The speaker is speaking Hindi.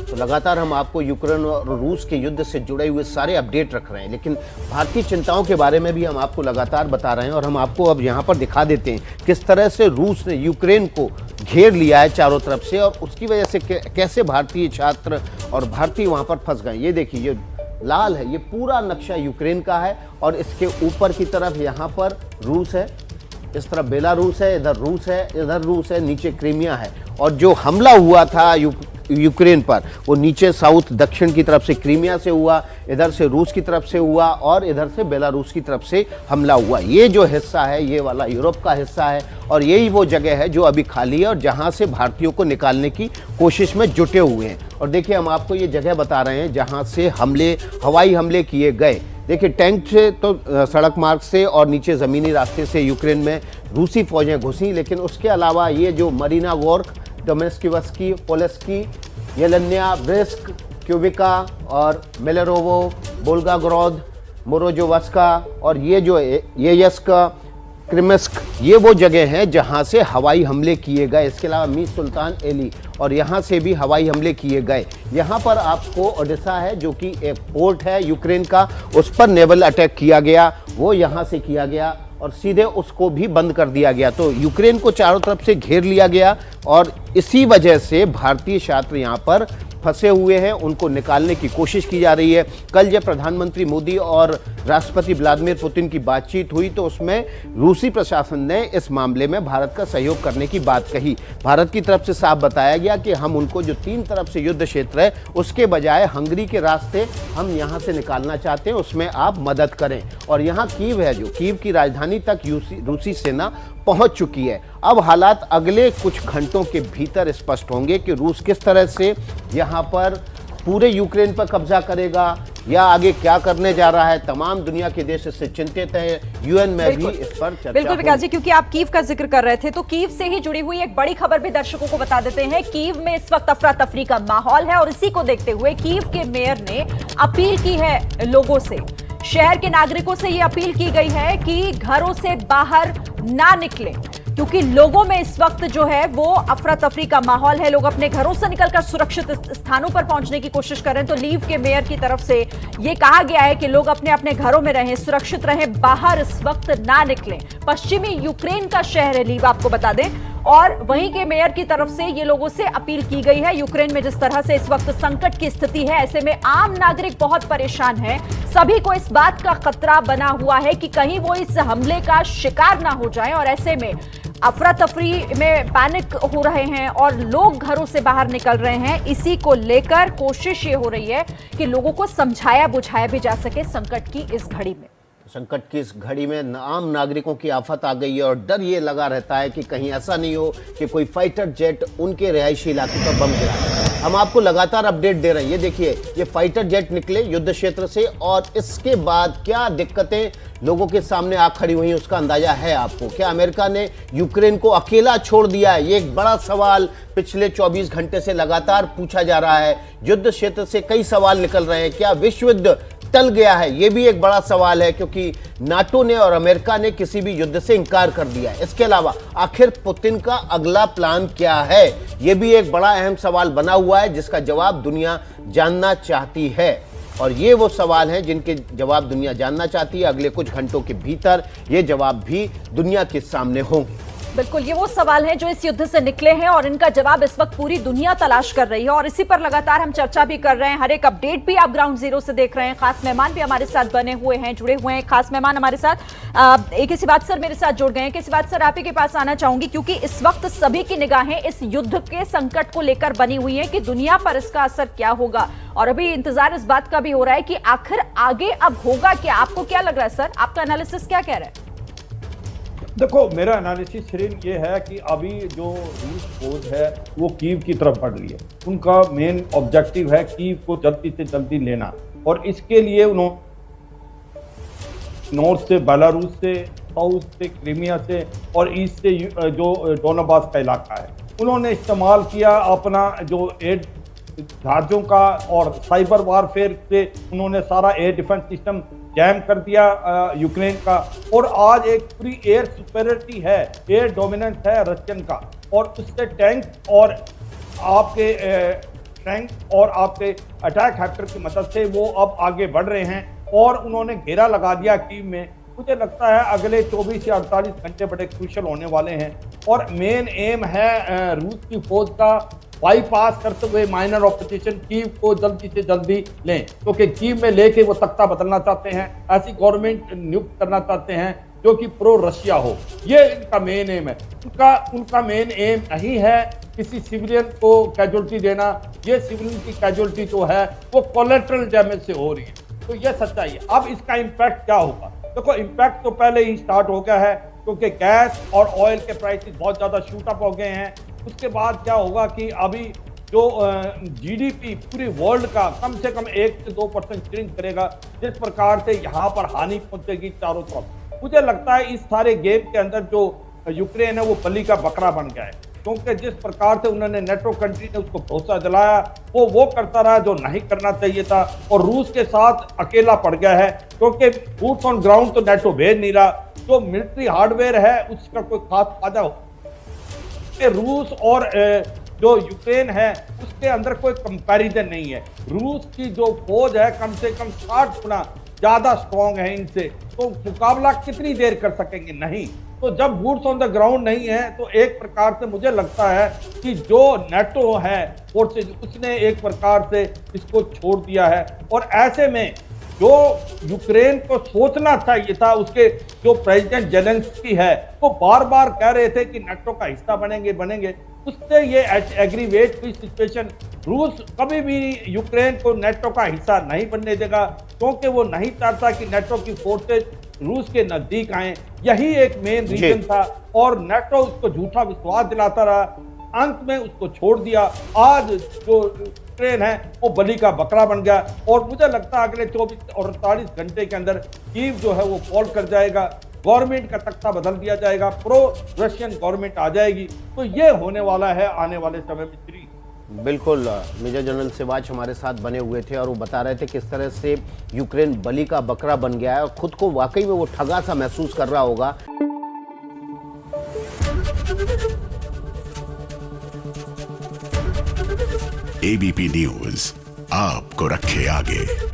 तो लगातार हम आपको यूक्रेन और रूस के युद्ध से जुड़े हुए सारे अपडेट रख रहे हैं, लेकिन भारतीय चिंताओं के बारे में भी हम आपको लगातार बता रहे हैं। और हम आपको अब यहाँ पर दिखा देते हैं किस तरह से रूस ने यूक्रेन को घेर लिया है चारों तरफ से, और उसकी वजह से कैसे भारतीय छात्र और भारतीय वहाँ पर फंस गए। ये देखिए, ये लाल है, ये पूरा नक्शा यूक्रेन का है, और इसके ऊपर की तरफ यहाँ पर रूस है, इस तरफ बेलारूस है, इधर रूस है, इधर रूस है, नीचे क्रीमिया है। और जो हमला हुआ था यूक्रेन पर, वो नीचे साउथ दक्षिण की तरफ से क्रीमिया से हुआ, इधर से रूस की तरफ से हुआ, और इधर से बेलारूस की तरफ से हमला हुआ। ये जो हिस्सा है, ये वाला यूरोप का हिस्सा है, और यही वो जगह है जो अभी खाली है और जहां से भारतीयों को निकालने की कोशिश में जुटे हुए हैं। और देखिए, हम आपको ये जगह बता रहे हैं जहां से हवाई हमले किए गए। देखिए, टैंक से तो सड़क मार्ग से और नीचे ज़मीनी रास्ते से यूक्रेन में रूसी फौजें घुसी, लेकिन उसके अलावा ये जो मरीना गोर्क, डोमेस्किवस्की, पोलेस्की, येलेन्या, ब्रिस्क, क्यूबिका और मेलेरोवो, बोल्गाग्रोद, मोरोजोवस्का और ये जो येयस्क, क्रिमिस्क, ये वो जगह हैं जहां से हवाई हमले किए गए। इसके अलावा मीर सुल्तान एली, और यहाँ से भी हवाई हमले किए गए। यहाँ पर आपको ओडेसा है जो कि एक पोर्ट है यूक्रेन का, उस पर नेवल अटैक किया गया, वो यहाँ से किया गया और सीधे उसको भी बंद कर दिया गया। तो यूक्रेन को चारों तरफ से घेर लिया गया, और इसी वजह से भारतीय छात्र यहाँ पर फंसे हुए हैं, उनको निकालने की कोशिश की जा रही है। कल जब प्रधानमंत्री मोदी और राष्ट्रपति व्लादिमीर पुतिन की बातचीत हुई तो उसमें रूसी प्रशासन ने इस मामले में भारत का सहयोग करने की बात कही। भारत की तरफ से साफ बताया गया कि हम उनको जो 3 तरफ से युद्ध क्षेत्र है उसके बजाय हंगरी के रास्ते हम यहाँ से निकालना चाहते हैं, उसमें आप मदद करें। और यहाँ कीव है, जो कीव की राजधानी तक रूसी सेना पहुंच चुकी है। अब हालात अगले कुछ घंटों के भीतर स्पष्ट होंगे कि रूस किस तरह से यहाँ पर पूरे यूक्रेन पर कब्जा करेगा या आगे क्या करने जा रहा है। तमाम दुनिया के देश इससे चिंतित हैं, यूएन में भी इस पर चर्चा। बिल्कुल विकास जी, क्योंकि आप कीव का जिक्र कर रहे थे तो कीव से ही जुड़ी हुई एक बड़ी खबर भी दर्शकों को बता देते हैं। कीव में इस वक्त अफरा तफरी का माहौल है, और इसी को देखते हुए कीव के मेयर ने अपील की है लोगों से, शहर के नागरिकों से ये अपील की गई है कि घरों से बाहर ना निकलें, क्योंकि लोगों में इस वक्त जो है वो अफरा तफरी का माहौल है। लोग अपने घरों से निकलकर सुरक्षित स्थानों पर पहुंचने की कोशिश कर रहे हैं। तो लीव के मेयर की तरफ से ये कहा गया है कि लोग अपने अपने घरों में रहें, सुरक्षित रहें, बाहर इस वक्त ना निकलें। पश्चिमी यूक्रेन का शहर है लीव, आपको बता दें, और वहीं के मेयर की तरफ से ये लोगों से अपील की गई है। यूक्रेन में जिस तरह से इस वक्त संकट की स्थिति है, ऐसे में आम नागरिक बहुत परेशान है। सभी को इस बात का खतरा बना हुआ है कि कहीं वो इस हमले का शिकार ना हो जाएं, और ऐसे में अफरा तफरी में पैनिक हो रहे हैं और लोग घरों से बाहर निकल रहे हैं। इसी को लेकर कोशिश ये हो रही है कि लोगों को समझाया बुझाया भी जा सके संकट की इस घड़ी में। संकट की इस घड़ी में आम नागरिकों की आफत आ गई है, और डर ये लगा रहता है कि कहीं ऐसा नहीं हो कि कोई फाइटर जेट उनके रिहायशी इलाके पर बम गिराए। हम आपको लगातार अपडेट दे रहे हैं। ये देखिए, ये फाइटर जेट निकले युद्ध क्षेत्र से, और इसके बाद क्या दिक्कतें लोगों के सामने आ खड़ी हुई उसका अंदाजा है आपको। क्या अमेरिका ने यूक्रेन को अकेला छोड़ दिया है? ये एक बड़ा सवाल पिछले 24 घंटे से लगातार पूछा जा रहा है। युद्ध क्षेत्र से कई सवाल निकल रहे हैं। क्या विश्व युद्ध टल गया है? ये भी एक बड़ा सवाल है, क्योंकि नाटो ने और अमेरिका ने किसी भी युद्ध से इंकार कर दिया है। इसके अलावा आखिर पुतिन का अगला प्लान क्या है? ये भी एक बड़ा अहम सवाल बना हुआ है जिसका जवाब दुनिया जानना चाहती है, और ये वो सवाल हैं जिनके जवाब दुनिया जानना चाहती है। अगले कुछ घंटों के भीतर ये जवाब भी दुनिया के सामने होंगे। बिल्कुल, ये वो सवाल हैं जो इस युद्ध से निकले हैं और इनका जवाब इस वक्त पूरी दुनिया तलाश कर रही है, और इसी पर लगातार हम चर्चा भी कर रहे हैं। हर एक अपडेट भी आप ग्राउंड जीरो से देख रहे हैं। खास मेहमान भी हमारे साथ बने हुए हैं, जुड़े हुए हैं। खास मेहमान हमारे साथ एक ही बात सर मेरे साथ जुड़ गए हैं। किसी बात सर आप ही के पास आना चाहूंगी, क्योंकि इस वक्त सभी की निगाहें इस युद्ध के संकट को लेकर बनी हुई है कि दुनिया पर इसका असर क्या होगा, और अभी इंतजार इस बात का भी हो रहा है कि आखिर आगे अब होगा क्या। आपको क्या लग रहा है सर, आपका एनालिसिस क्या कह रहा है? देखो, मेरा एनालिसिस सिर्फ ये है कि अभी जो रूस फौज है वो कीव की तरफ बढ़ रही है। उनका मेन ऑब्जेक्टिव है कीव को जल्दी से जल्दी लेना, और इसके लिए उन्होंने नॉर्थ से, बेलारूस से, साउथ से, क्रीमिया से और ईस्ट से जो डोनाबास का इलाका है, उन्होंने इस्तेमाल किया अपना जो एयर जहाज़ों का, और साइबर वारफेयर से उन्होंने सारा एयर डिफेंस सिस्टम जैम कर दिया यूक्रेन का। और आज एक पूरी एयर सुपेरियरिटी है, एयर डोमिनेंस है रशियन का, और उससे टैंक और आपके टैंक और आपके अटैक हेक्टर की मदद से वो अब आगे बढ़ रहे हैं और उन्होंने घेरा लगा दिया कीव में। मुझे लगता है अगले 24 या 48 घंटे बड़े क्रूशियल होने वाले हैं और मेन एम है रूस की फौज का बाईपास करते हुए माइनर ऑपरेशन कीव को जल्दी से जल्दी लें, क्योंकि कीव में लेके वो तख्ता बदलना चाहते हैं, ऐसी गवर्नमेंट नियुक्त करना चाहते हैं जो कि प्रो रशिया हो। ये इनका मेन एम है। उनका मेन एम नहीं है किसी सिविलियन को कैजुअलिटी देना। ये सिविलियन की कैजुअलिटी जो है वो कोलेटरल डैमेज से हो रही है, तो ये सच्चाई है। अब इसका इम्पैक्ट क्या होगा? देखो, इम्पैक्ट तो पहले ही स्टार्ट हो गया है, क्योंकि गैस और ऑयल के प्राइसेस बहुत ज्यादा शूट अप हो गए हैं। उसके बाद क्या होगा कि अभी जो जीडीपी पूरे वर्ल्ड का कम से कम 1 से 2% श्रिंक करेगा, जिस प्रकार से यहाँ पर हानि पहुंचेगी चारों तरफ। मुझे लगता है इस सारे गेम के अंदर जो यूक्रेन है वो बलि का बकरा बन गया है, क्योंकि जिस प्रकार से उन्होंने नेटो कंट्री ने उसको भरोसा दिलाया वो करता रहा जो नहीं करना चाहिए था, और रूस के साथ अकेला पड़ गया है, क्योंकि बूट्स ऑन ग्राउंड तो नेटो भेज नहीं रहा। जो मिलिट्री हार्डवेयर है उसका कोई खास फायदा हो, रूस और जो यूक्रेन है उसके अंदर कोई कंपैरिजन नहीं है। रूस की जो फौज है कम से कम 60 गुना ज्यादा स्ट्रॉन्ग है इनसे, तो मुकाबला कितनी देर कर सकेंगे? नहीं। तो जब बूट्स ऑन द ग्राउंड नहीं है तो एक प्रकार से मुझे लगता है कि जो नेटो है फोर्सेज उसने एक प्रकार से इसको छोड़ दिया है। और ऐसे में जो यूक्रेन को सोचना चाहिए था, उसके जो प्रेसिडेंट जेलेंस्की है वो बार बार कह रहे थे कि नेटो का हिस्सा बनेंगे, उससे ये एग्रीवेट हुई सिचुएशन। रूस कभी भी यूक्रेन को नेटो का हिस्सा नहीं बनने देगा, क्योंकि वो नहीं चाहता कि नेटो की फोर्सेज रूस के नजदीक आए। यही एक मेन रीजन था, और नेटो उसको झूठा विश्वास दिलाता रहा, अंत में उसको छोड़ दिया। आज जो यूक्रेन है वो बलि का बकरा बन गया, और मुझे लगता है अगले 24 और 48 घंटे के अंदर कीव जो है वो फॉल कर जाएगा, गवर्नमेंट का तख्ता बदल दिया जाएगा, प्रो रशियन गवर्नमेंट आ जाएगी। तो ये होने वाला है आने वाले समय में। श्री बिल्कुल, मेजर जनरल सिवाच हमारे साथ बने हुए थे और वो बता रहे थे किस तरह से यूक्रेन बलि का बकरा बन गया है और खुद को वाकई में वो ठगा सा महसूस कर रहा होगा। एबीपी न्यूज आपको रखे आगे।